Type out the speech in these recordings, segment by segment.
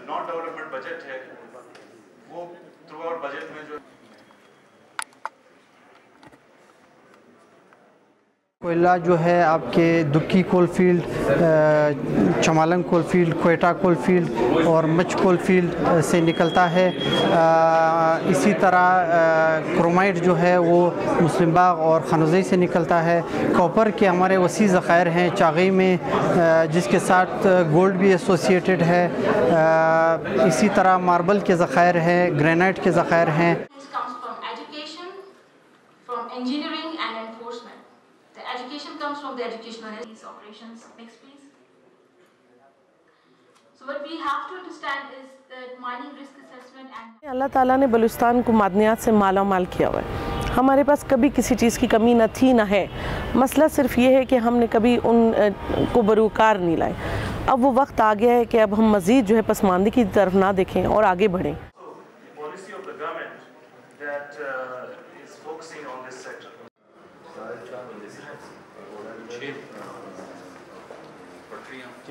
Non development budget है वो through out budget में जो कोयला जो है आपके Dukki coal field, Chamalang coal field, Quetta coal field और मच कोल फील्ड से निकलता है। इसी तरह क्रोमाइट जो है वो मुस्लिम बाग और खनौज़ी से निकलता है। कॉपर के हमारे वसी ज़ख़ायर हैं चागई में, जिसके साथ गोल्ड भी एसोसिएटेड है। इसी तरह मार्बल के ज़ख़ायर हैं, ग्रेनाइट के ज़ख़ायर हैं। Engineering and enforcement. The education comes from the educational operations. Next, please. So what we have to understand is that mining risk assessment and अल्लाह ताला ने बलूचिस्तान को मादनियात से माला माल किया हुआ है। हमारे पास कभी किसी चीज़ की कमी न थी न है। मसला सिर्फ ये है कि हमने कभी उन को बरूकार नहीं लाए। अब वो वक्त आ गया है कि अब हम मज़ीद जो है पसमानदगी की तरफ ना देखें और आगे बढ़ें।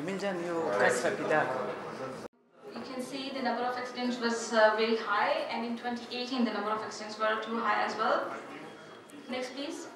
you can see the number of accidents was very high, and in 2018 the number of accidents were too high as well. Next, please.